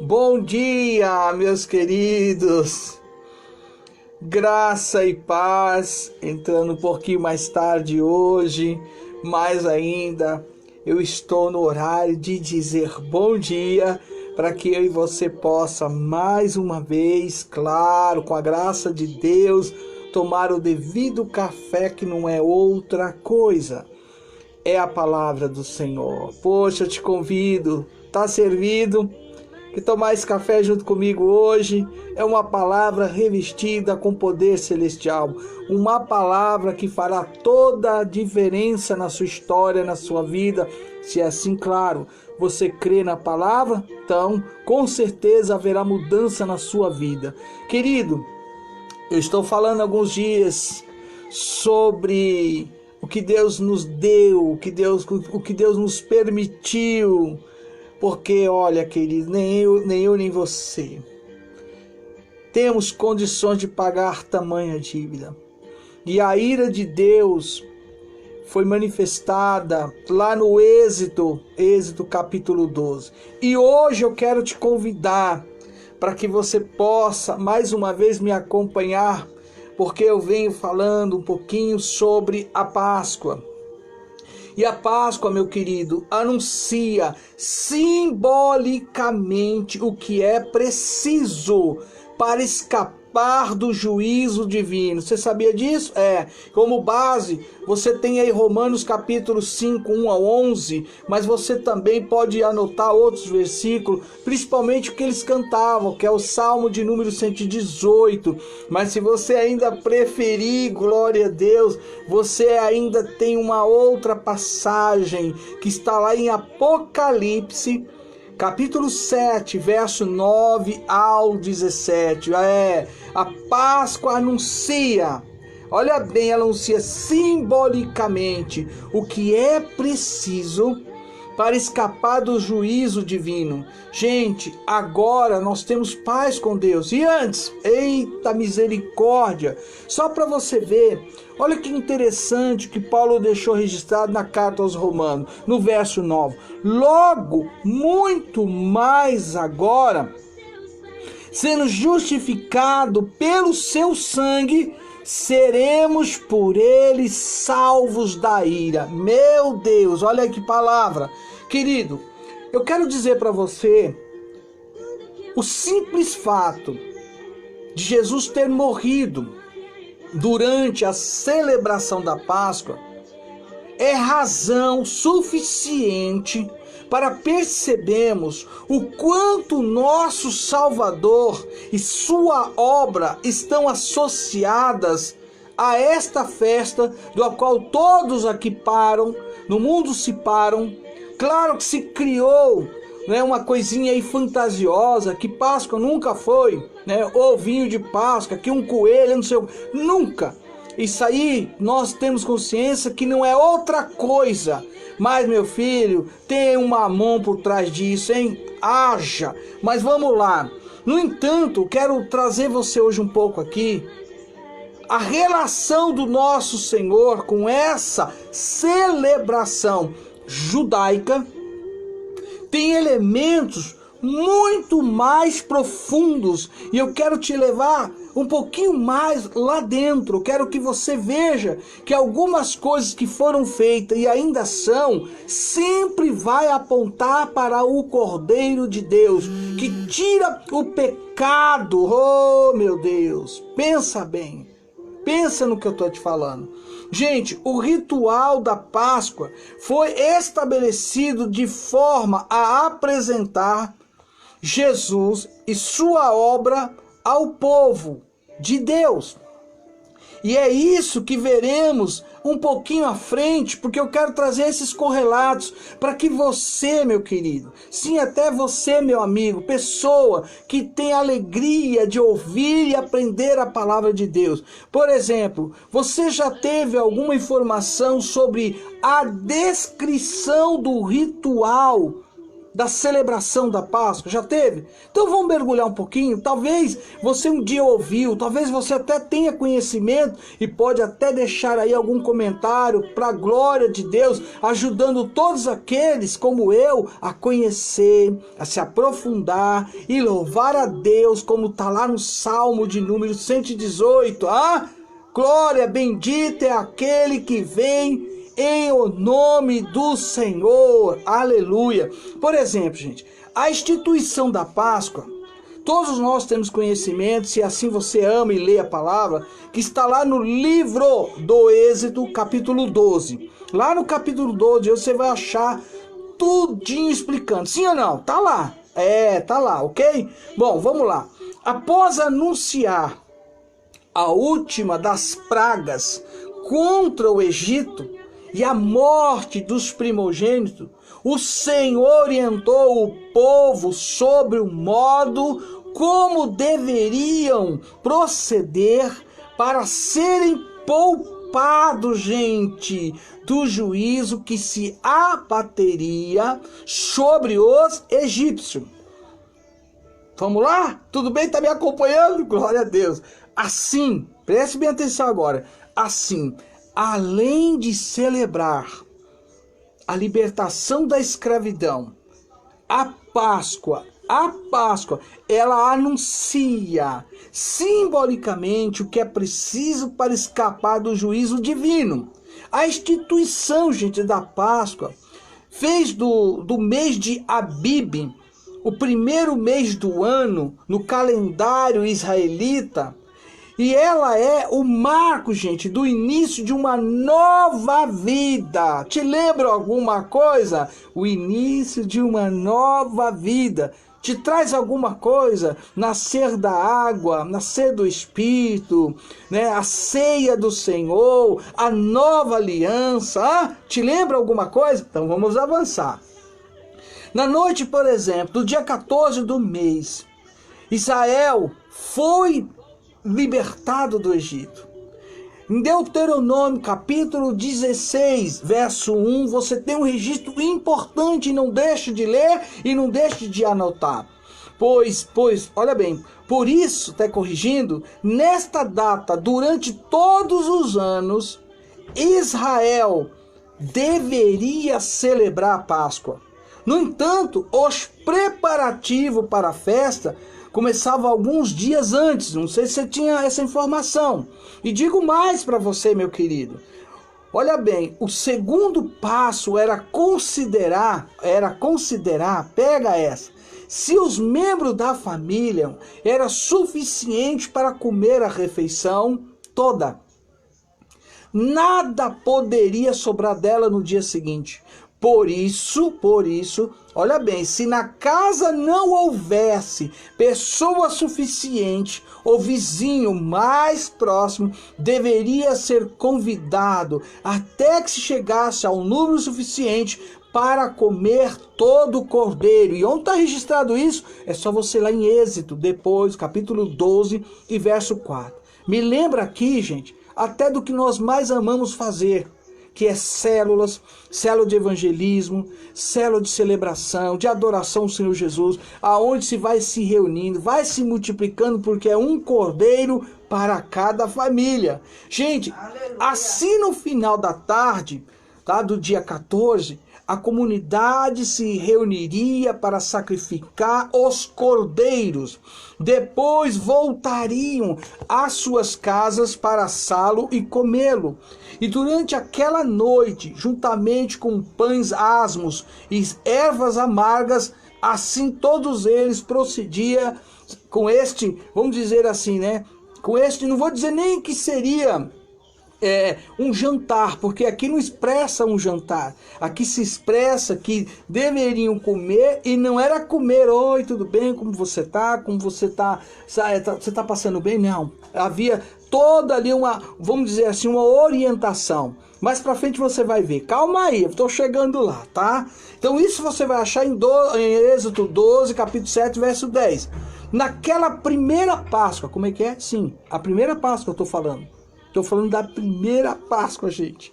Bom dia, meus queridos. Graça e paz. Entrando um pouquinho mais tarde hoje, mais ainda, eu estou no horário de dizer bom dia para que eu e você possa mais uma vez, claro, com a graça de Deus, tomar o devido café, que não é outra coisa, é a palavra do Senhor. Poxa, eu te convido, tá servido? Que tomar esse café junto comigo hoje é uma palavra revestida com poder celestial. Uma palavra que fará toda a diferença na sua história, na sua vida. Se é assim, claro, você crê na palavra, então com certeza haverá mudança na sua vida. Querido, eu estou falando há alguns dias sobre o que Deus nos deu, o que Deus nos permitiu. Porque, olha, querido, nem eu nem você temos condições de pagar tamanha dívida. E a ira de Deus foi manifestada lá no Êxodo capítulo 12. E hoje eu quero te convidar para que você possa mais uma vez me acompanhar, porque eu venho falando um pouquinho sobre a Páscoa. E a Páscoa, meu querido, anuncia simbolicamente o que é preciso para escapar do juízo divino. Você sabia disso? Como base, você tem aí Romanos capítulo 5, 1 a 11, mas você também pode anotar outros versículos, principalmente o que eles cantavam, que é o Salmo de número 118. Mas se você ainda preferir, glória a Deus, você ainda tem uma outra passagem que está lá em Apocalipse, capítulo 7, verso 9 ao 17. A Páscoa anuncia, olha bem, ela anuncia simbolicamente o que é preciso para escapar do juízo divino. Gente, agora nós temos paz com Deus. E antes, eita misericórdia, só para você ver, olha que interessante que Paulo deixou registrado na carta aos Romanos, no verso 9. Logo, muito mais agora, sendo justificado pelo seu sangue, seremos por ele salvos da ira. Meu Deus, olha que palavra. Querido, eu quero dizer para você, o simples fato de Jesus ter morrido durante a celebração da Páscoa é razão suficiente para percebermos o quanto nosso Salvador e sua obra estão associadas a esta festa, do qual todos aqui param, no mundo se param. Claro que se criou, uma coisinha aí fantasiosa, que Páscoa nunca foi, ovinho de Páscoa, que um coelho, não sei, nunca. Isso aí nós temos consciência que não é outra coisa. Mas, meu filho, tem um mamão por trás disso, hein? Haja! Mas vamos lá. No entanto, quero trazer você hoje um pouco aqui a relação do nosso Senhor com essa celebração judaica. Tem elementos muito mais profundos e eu quero te levar um pouquinho mais lá dentro. Eu quero que você veja que algumas coisas que foram feitas e ainda são, sempre vai apontar para o Cordeiro de Deus, que tira o pecado. Oh, meu Deus, pensa bem, pensa no que eu estou te falando. Gente, o ritual da Páscoa foi estabelecido de forma a apresentar Jesus e sua obra ao povo de Deus. E é isso que veremos um pouquinho à frente, porque eu quero trazer esses correlatos para que você, meu querido, sim, até você, meu amigo, pessoa que tem alegria de ouvir e aprender a palavra de Deus. Por exemplo, você já teve alguma informação sobre a descrição do ritual da celebração da Páscoa? Já teve? Então vamos mergulhar um pouquinho. Talvez você um dia ouviu, talvez você até tenha conhecimento e pode até deixar aí algum comentário para a glória de Deus, ajudando todos aqueles como eu a conhecer, a se aprofundar e louvar a Deus, como está lá no Salmo de número 118. Glória, bendito é aquele que vem em o nome do Senhor, aleluia. Por exemplo, gente, a instituição da Páscoa, todos nós temos conhecimento, se assim você ama e lê a palavra, que está lá no livro do Êxodo, capítulo 12. Lá no capítulo 12 você vai achar tudinho explicando, sim ou não? Tá lá, tá lá, ok? Bom, vamos lá. Após anunciar a última das pragas contra o Egito, e a morte dos primogênitos, o Senhor orientou o povo sobre o modo como deveriam proceder para serem poupados, gente, do juízo que se abateria sobre os egípcios. Vamos lá? Tudo bem? Tá me acompanhando? Glória a Deus. Assim, preste bem atenção agora. Assim, além de celebrar a libertação da escravidão, a Páscoa, ela anuncia simbolicamente o que é preciso para escapar do juízo divino. A instituição, gente, da Páscoa fez do mês de Abib, o primeiro mês do ano no calendário israelita, e ela é o marco, gente, do início de uma nova vida. Te lembra alguma coisa? O início de uma nova vida. Te traz alguma coisa? Nascer da água, nascer do Espírito, né? A ceia do Senhor, a nova aliança. Te lembra alguma coisa? Então vamos avançar. Na noite, por exemplo, do dia 14 do mês, Israel foi libertado do Egito. Em Deuteronômio capítulo 16, verso 1, você tem um registro importante, não deixe de ler e não deixe de anotar. Pois, olha bem, por isso, até corrigindo, nesta data, durante todos os anos, Israel deveria celebrar a Páscoa. No entanto, os preparativos para a festa começava alguns dias antes. Não sei se você tinha essa informação. E digo mais para você, meu querido. Olha bem, o segundo passo era considerar, pega essa, se os membros da família era suficiente para comer a refeição toda. Nada poderia sobrar dela no dia seguinte. Por isso, olha bem, se na casa não houvesse pessoa suficiente, o vizinho mais próximo deveria ser convidado até que se chegasse ao número suficiente para comer todo o cordeiro. E onde está registrado isso? É só você ir lá em Êxodo, depois, capítulo 12 e verso 4. Me lembra aqui, gente, até do que nós mais amamos fazer, que é célula de evangelismo, célula de celebração, de adoração ao Senhor Jesus, aonde se vai se reunindo, vai se multiplicando, porque é um cordeiro para cada família. Gente, aleluia. Assim no final da tarde, tá, do dia 14, a comunidade se reuniria para sacrificar os cordeiros. Depois voltariam às suas casas para assá-lo e comê-lo. E durante aquela noite, juntamente com pães asmos e ervas amargas, assim todos eles procediam com este, vamos dizer assim, né? Com este, não vou dizer nem que seria um jantar, porque aqui não expressa um jantar. Aqui se expressa que deveriam comer, e não era comer, oi, tudo bem, como você tá? Você tá passando bem? Não. Havia toda ali uma, vamos dizer assim, uma orientação. Mais pra frente você vai ver. Calma aí, eu tô chegando lá, tá? Então isso você vai achar em Êxodo 12, capítulo 7, verso 10. Naquela primeira Páscoa, como é que é? Sim, a primeira Páscoa eu tô falando. Estou falando da primeira Páscoa, gente.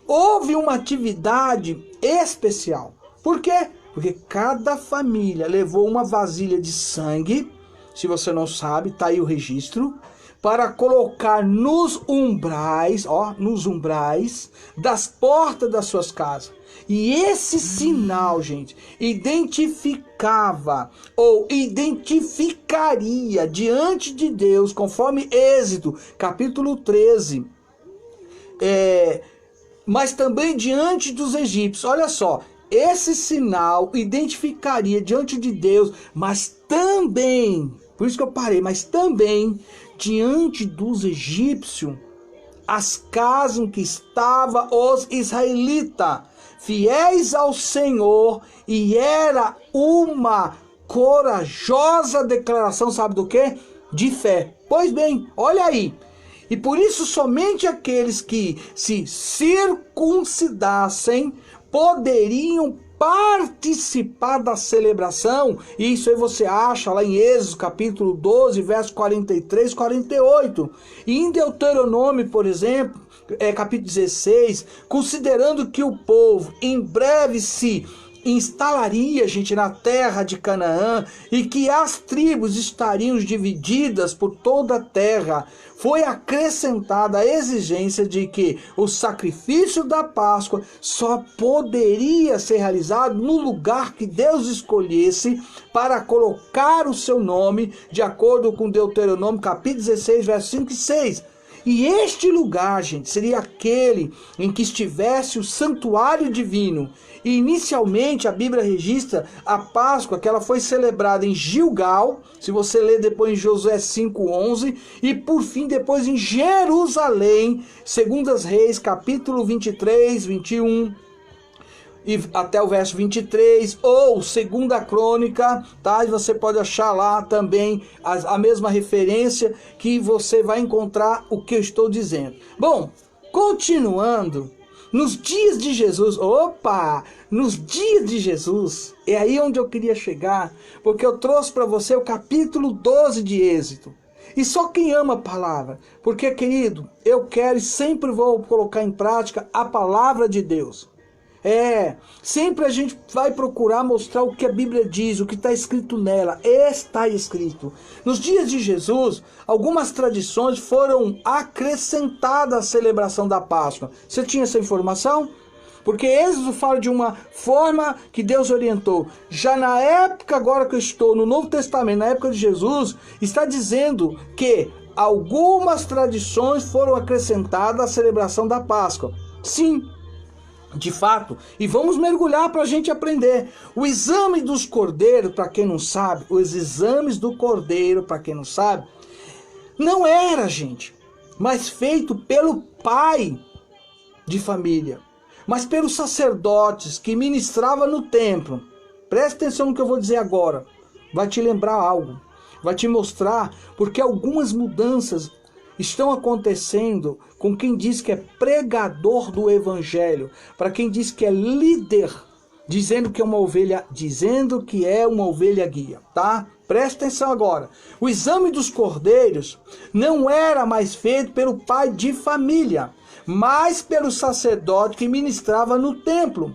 Houve uma atividade especial. Por quê? Porque cada família levou uma vasilha de sangue, se você não sabe, tá aí o registro, para colocar nos umbrais, nos umbrais das portas das suas casas. E esse sinal, gente, identificava ou identificaria diante de Deus, conforme Êxodo, capítulo 13, mas também diante dos egípcios. Olha só, esse sinal identificaria diante de Deus, mas também, por isso que eu parei, mas também diante dos egípcios, as casas em que estavam os israelitas, fiéis ao Senhor, e era uma corajosa declaração, sabe do quê? De fé. Pois bem, olha aí. E por isso somente aqueles que se circuncidassem poderiam participar da celebração. E isso aí você acha lá em Êxodo capítulo 12, verso 43, 48. E em Deuteronômio, por exemplo, capítulo 16, considerando que o povo em breve se instalaria, gente, na terra de Canaã e que as tribos estariam divididas por toda a terra, foi acrescentada a exigência de que o sacrifício da Páscoa só poderia ser realizado no lugar que Deus escolhesse para colocar o seu nome, de acordo com Deuteronômio capítulo 16, versos 5 e 6. E este lugar, gente, seria aquele em que estivesse o santuário divino. E inicialmente a Bíblia registra a Páscoa, que ela foi celebrada em Gilgal, se você ler depois em Josué 5:11, e por fim depois em Jerusalém, 2 Reis, capítulo 23, 21, e até o verso 23, ou 2 Crônica, tá? E você pode achar lá também a mesma referência, que você vai encontrar o que eu estou dizendo. Bom, continuando, nos dias de Jesus, nos dias de Jesus, é aí onde eu queria chegar, porque eu trouxe para você o capítulo 12 de Êxodo. E só quem ama a palavra, porque, querido, eu quero e sempre vou colocar em prática a palavra de Deus. Sempre a gente vai procurar mostrar o que a Bíblia diz, o que está escrito nela. Está escrito. Nos dias de Jesus, algumas tradições foram acrescentadas à celebração da Páscoa. Você tinha essa informação? Porque Êxodo fala de uma forma que Deus orientou. Já na época, agora que eu estou no Novo Testamento, na época de Jesus, está dizendo que algumas tradições foram acrescentadas à celebração da Páscoa. Sim, de fato, e vamos mergulhar para a gente aprender. O exame dos cordeiros, para quem não sabe, os exames do cordeiro, para quem não sabe, não era, gente, mas feito pelo pai de família, mas pelos sacerdotes que ministravam no templo. Preste atenção no que eu vou dizer agora, vai te lembrar algo, vai te mostrar porque algumas mudanças estão acontecendo com quem diz que é pregador do evangelho, para quem diz que é líder, dizendo que é uma ovelha guia, tá? Presta atenção agora. O exame dos cordeiros não era mais feito pelo pai de família, mas pelo sacerdote que ministrava no templo.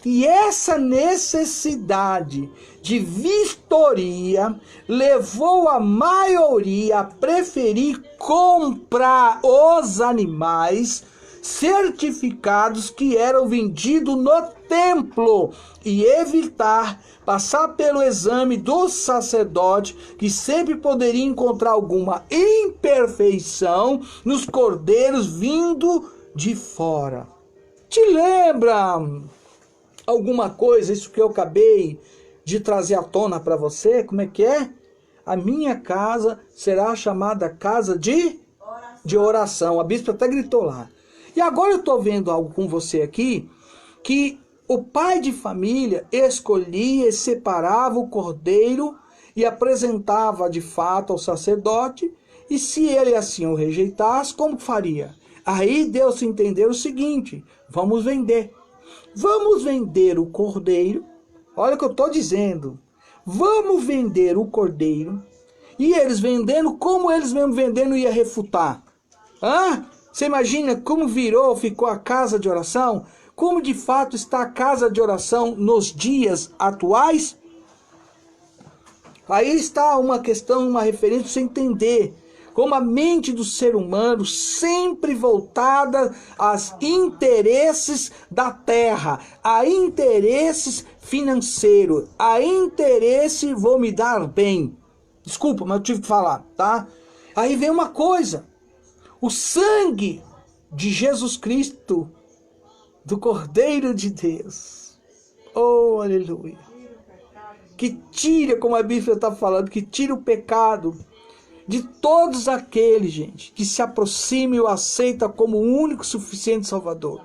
E essa necessidade de vistoria levou a maioria a preferir comprar os animais certificados que eram vendidos no templo e evitar passar pelo exame do sacerdote, que sempre poderia encontrar alguma imperfeição nos cordeiros vindo de fora. Te lembra alguma coisa, isso que eu acabei de trazer à tona para você? Como é que é? A minha casa será chamada casa de oração. A bispa até gritou lá. E agora eu estou vendo algo com você aqui, que o pai de família escolhia e separava o cordeiro e apresentava de fato ao sacerdote, e se ele assim o rejeitasse, como faria? Aí Deus entendeu o seguinte: vamos vender. Vamos vender o cordeiro. Olha o que eu estou dizendo. Vamos vender o cordeiro. E eles vendendo, como eles mesmo vendendo ia refutar? Você imagina como ficou a casa de oração? como de fato está a casa de oração nos dias atuais? Aí está uma questão, uma referência para você entender como a mente do ser humano sempre voltada aos interesses da terra, a interesses financeiros, a interesse vou me dar bem. Desculpa, mas eu tive que falar, tá? Aí vem uma coisa, o sangue de Jesus Cristo, do Cordeiro de Deus, oh aleluia, que tira, como a Bíblia está falando, que tira o pecado de todos aqueles, gente, que se aproxima e o aceita como o único suficiente Salvador,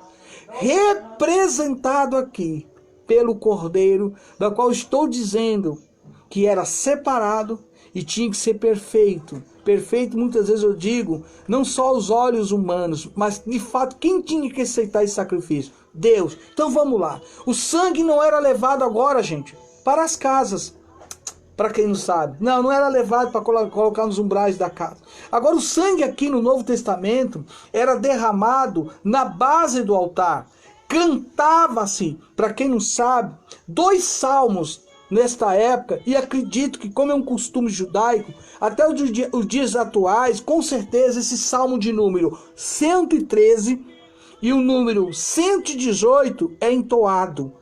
representado aqui pelo Cordeiro, da qual estou dizendo que era separado e tinha que ser perfeito. Perfeito, muitas vezes eu digo, não só aos olhos humanos, mas de fato, quem tinha que aceitar esse sacrifício? Deus. Então vamos lá. O sangue não era levado agora, gente, para as casas. Para quem não sabe. Não era levado para colocar nos umbrais da casa. Agora o sangue aqui no Novo Testamento era derramado na base do altar. Cantava-se, para quem não sabe, 2 salmos nesta época, e acredito que, como é um costume judaico, até os dias atuais, com certeza esse salmo de número 113 e o número 118 é entoado.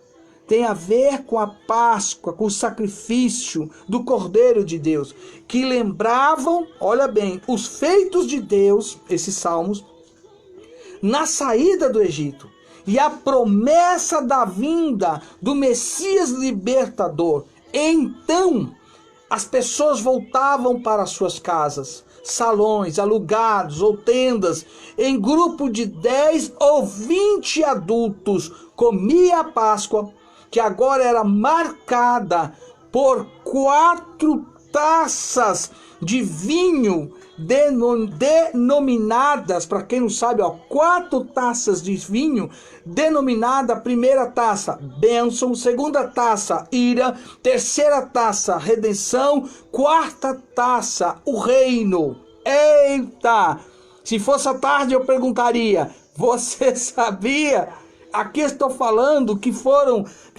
Tem a ver com a Páscoa, com o sacrifício do Cordeiro de Deus, que lembravam, olha bem, os feitos de Deus, esses salmos, na saída do Egito, e a promessa da vinda do Messias libertador. Então, as pessoas voltavam para suas casas, salões alugados ou tendas, em grupo de 10 ou 20 adultos, comia a Páscoa, que agora era marcada por 4 taças de vinho denominadas, para quem não sabe, 4 taças de vinho, denominada a primeira taça, bênção, segunda taça, ira, terceira taça, redenção, quarta taça, o reino. Eita! Se fosse à tarde eu perguntaria, você sabia? Aqui estou falando que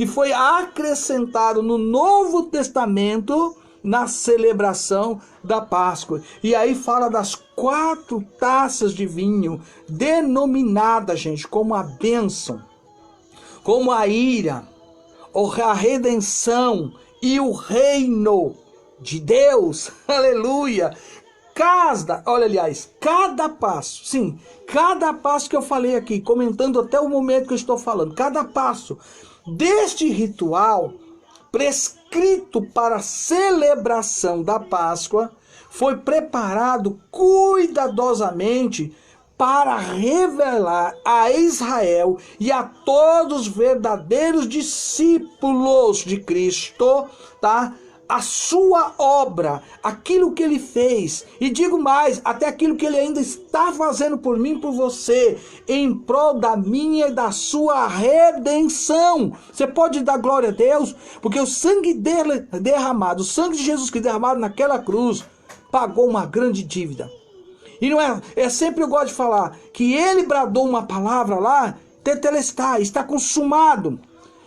foi acrescentado no Novo Testamento na celebração da Páscoa. E aí fala das 4 taças de vinho denominadas, gente, como a bênção, como a ira, a redenção e o reino de Deus. Aleluia! Cada passo, sim, cada passo que eu falei aqui, comentando até o momento que eu estou falando, cada passo deste ritual prescrito para a celebração da Páscoa foi preparado cuidadosamente para revelar a Israel e a todos os verdadeiros discípulos de Cristo, tá? A sua obra, aquilo que ele fez, e digo mais, até aquilo que ele ainda está fazendo por mim e por você, em prol da minha e da sua redenção. Você pode dar glória a Deus, porque o sangue dele derramado, o sangue de Jesus que derramado naquela cruz, pagou uma grande dívida. E não é sempre eu gosto de falar, que ele bradou uma palavra lá, tetelestai, está consumado.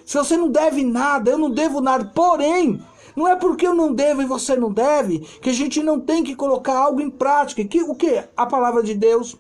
Se você não deve nada, eu não devo nada, porém, não é porque eu não devo e você não deve, que a gente não tem que colocar algo em prática. O que? A palavra de Deus.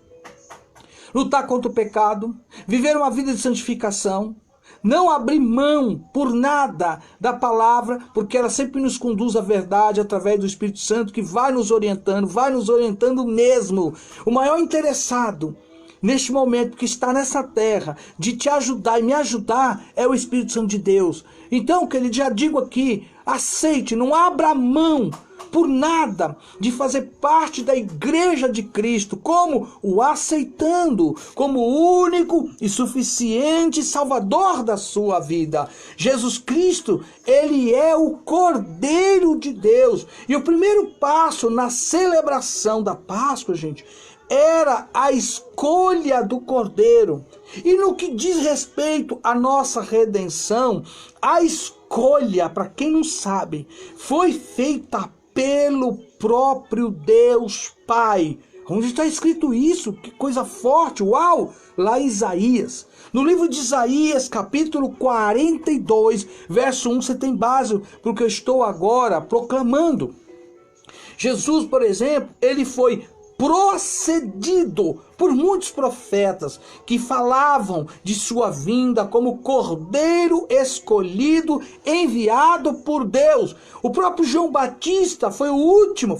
Lutar contra o pecado. Viver uma vida de santificação. Não abrir mão por nada da palavra, porque ela sempre nos conduz à verdade através do Espírito Santo, que vai nos orientando mesmo. O maior interessado neste momento que está nessa terra, de te ajudar e me ajudar, é o Espírito Santo de Deus. Então, querido, já digo aqui, aceite, não abra mão por nada de fazer parte da igreja de Cristo, como o aceitando, como o único e suficiente Salvador da sua vida. Jesus Cristo, ele é o Cordeiro de Deus. E o primeiro passo na celebração da Páscoa, gente, era a escolha do Cordeiro. E no que diz respeito à nossa redenção, a escolha, para quem não sabe, foi feita pelo próprio Deus Pai. Onde está escrito isso? Que coisa forte, uau! Lá em Isaías. No livro de Isaías, capítulo 42, verso 1, você tem base para o que eu estou agora proclamando. Jesus, por exemplo, ele foi procedido por muitos profetas que falavam de sua vinda como cordeiro escolhido, enviado por Deus. O próprio João Batista foi o último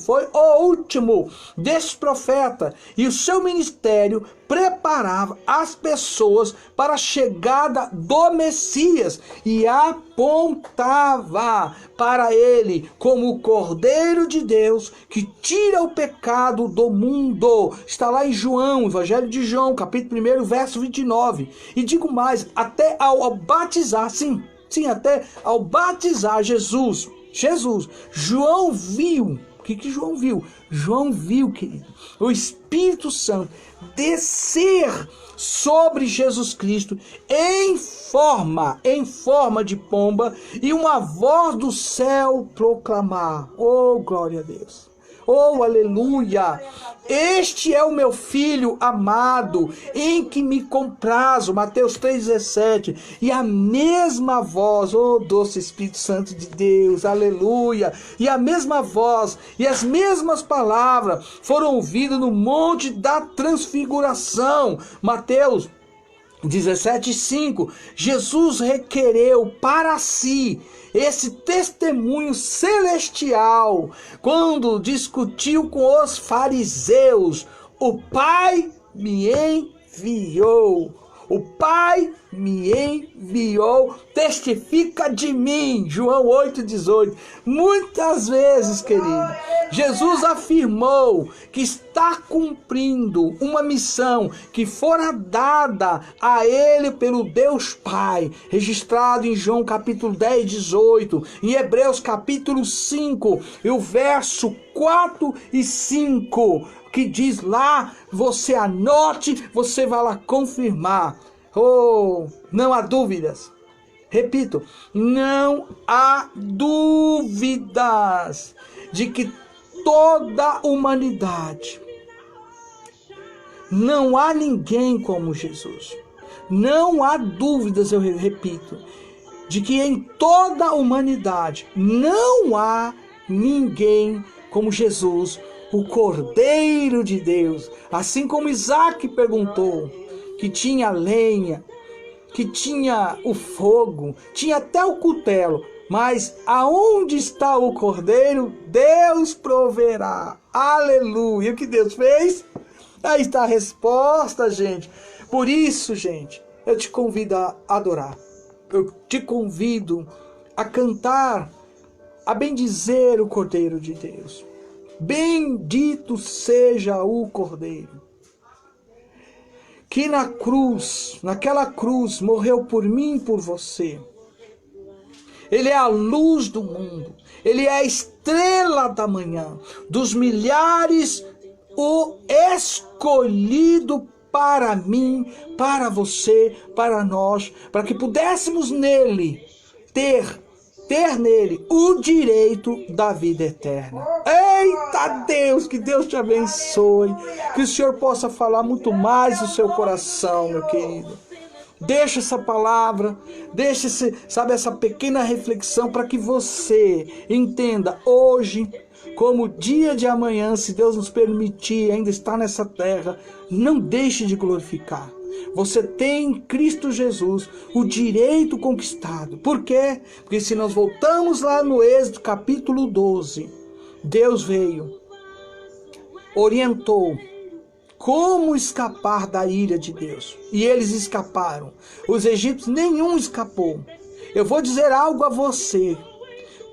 desses profetas, e o seu ministério preparava as pessoas para a chegada do Messias e apontava para ele como o Cordeiro de Deus que tira o pecado do mundo. Está lá em João, Evangelho de João, capítulo 1, verso 29. E digo mais, até ao batizar, sim, até ao batizar Jesus, João viu. O que João viu? João viu, querido, o Espírito Santo descer sobre Jesus Cristo em forma de pomba, e uma voz do céu proclamar: oh, glória a Deus! Oh, aleluia! Este é o meu filho amado, em que me comprazo. Mateus 3,17. E a mesma voz, oh, doce Espírito Santo de Deus, aleluia! E a mesma voz e as mesmas palavras foram ouvidas no monte da transfiguração. Mateus 17,5. Jesus requereu para si esse testemunho celestial quando discutiu com os fariseus: o Pai me enviou. O Pai me enviou, testifica de mim. João 8,18. Muitas vezes, querido, Jesus afirmou que está cumprindo uma missão que fora dada a ele pelo Deus Pai, registrado em João capítulo 10, 18, em Hebreus capítulo 5, e o verso 4 e 5, que diz lá, você anote, você vai lá confirmar. Oh, não há dúvidas. Repito, não há dúvidas de que toda a humanidade, não há ninguém como Jesus. Não há dúvidas, eu repito, de que em toda a humanidade não há ninguém como Jesus, o Cordeiro de Deus. Assim como Isaac perguntou, que tinha lenha, que tinha o fogo, tinha até o cutelo, mas aonde está o Cordeiro? Deus proverá. Aleluia! O que Deus fez? Aí está a resposta, gente. Por isso, gente, eu te convido a adorar. Eu te convido a cantar, a bendizer o Cordeiro de Deus. Bendito seja o Cordeiro, que naquela cruz, morreu por mim e por você. Ele é a luz do mundo. Ele é a estrela da manhã. Dos milhares, o escolhido para mim, para você, para nós, para que pudéssemos nele ter nele o direito da vida eterna. Eita Deus, que Deus te abençoe, que o Senhor possa falar muito mais no seu coração, meu querido. Deixa essa palavra, deixa essa pequena reflexão para que você entenda hoje, como dia de amanhã, se Deus nos permitir ainda estar nessa terra, não deixe de glorificar. Você tem em Cristo Jesus o direito conquistado. Por quê? Porque se nós voltamos lá no Êxodo capítulo 12, Deus veio, orientou como escapar da ira de Deus. E eles escaparam. Os egípcios, nenhum escapou. Eu vou dizer algo a você.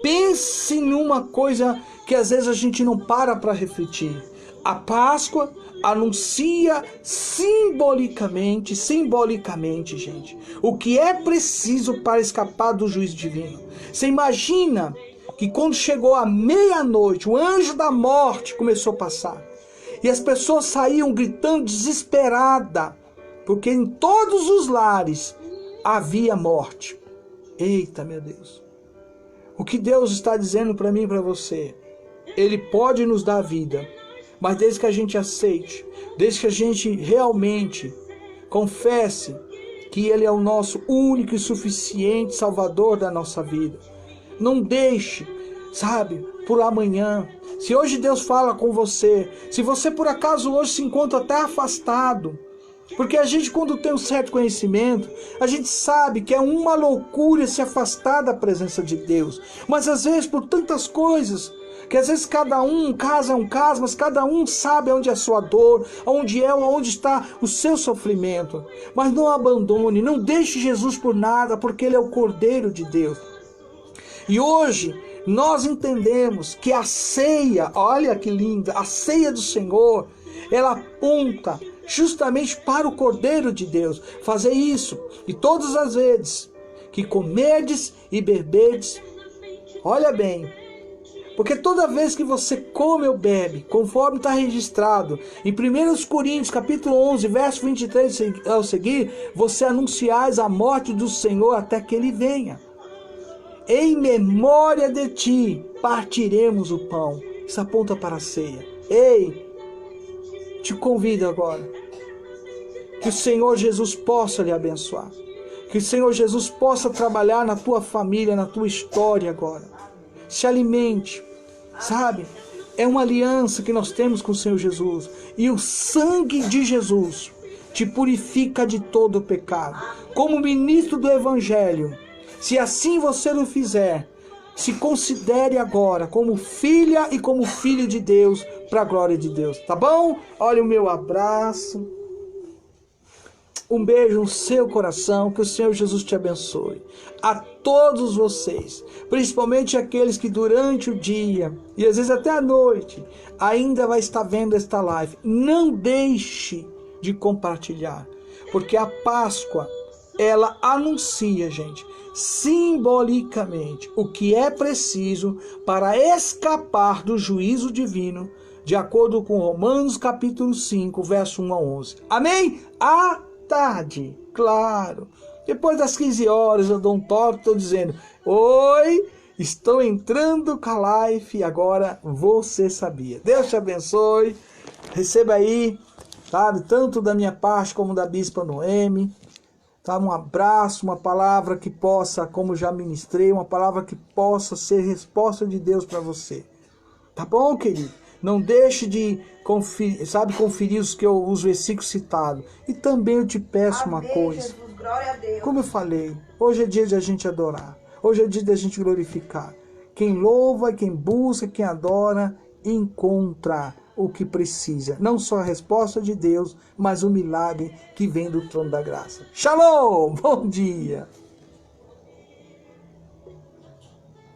Pense numa coisa que às vezes a gente não para refletir. A Páscoa anuncia simbolicamente, gente, o que é preciso para escapar do juízo divino. Você imagina que quando chegou a meia-noite, o anjo da morte começou a passar. E as pessoas saíam gritando desesperada, porque em todos os lares havia morte. Eita, meu Deus. O que Deus está dizendo para mim e para você? Ele pode nos dar vida, Mas desde que a gente aceite, desde que a gente realmente confesse que Ele é o nosso único e suficiente Salvador da nossa vida. Não deixe, sabe, por amanhã. Se hoje Deus fala com você, se você por acaso hoje se encontra até afastado, porque a gente, quando tem um certo conhecimento, a gente sabe que é uma loucura se afastar da presença de Deus. Mas às vezes por tantas coisas, que às vezes cada um caso é um caso, mas cada um sabe onde é a sua dor, onde está o seu sofrimento. Mas não abandone, não deixe Jesus por nada, porque Ele é o Cordeiro de Deus. E hoje nós entendemos que a ceia, olha que linda, a ceia do Senhor, ela aponta justamente para o Cordeiro de Deus. Fazer isso, e todas as vezes que comerdes e beberdes, olha bem, porque toda vez que você come ou bebe, conforme está registrado em 1 Coríntios capítulo 11, verso 23 ao seguir, você anunciais a morte do Senhor até que Ele venha. Em memória de ti, partiremos o pão. Isso aponta para a ceia. Ei, te convido agora, que o Senhor Jesus possa lhe abençoar. Que o Senhor Jesus possa trabalhar na tua família, na tua história agora. Se alimente, sabe? É uma aliança que nós temos com o Senhor Jesus. E o sangue de Jesus te purifica de todo o pecado. Como ministro do Evangelho, se assim você não fizer, se considere agora como filha e como filho de Deus, para a glória de Deus, tá bom? Olha o meu abraço. Um beijo no seu coração, que o Senhor Jesus te abençoe. A todos vocês, principalmente aqueles que durante o dia e às vezes até a noite ainda vai estar vendo esta live, não deixe de compartilhar, porque a Páscoa, ela anuncia, gente, simbolicamente o que é preciso para escapar do juízo divino, de acordo com Romanos capítulo 5, verso 1 a 11. Amém? À tarde, claro. Depois das 15 horas eu dou um toque, estou dizendo: oi, estou entrando com a live, agora você sabia. Deus te abençoe, receba aí, sabe, tanto da minha parte como da Bispa Noemi. Tá? Um abraço, uma palavra que possa, como já ministrei, uma palavra que possa ser resposta de Deus para você. Tá bom, querido? Não deixe de conferir os versículos citados. E também eu te peço uma coisa. Jesus, glória a Deus. Como eu falei, hoje é dia de a gente adorar. Hoje é dia de a gente glorificar. Quem louva, quem busca, quem adora, encontra o que precisa. Não só a resposta de Deus, mas o milagre que vem do trono da graça. Shalom! Bom dia!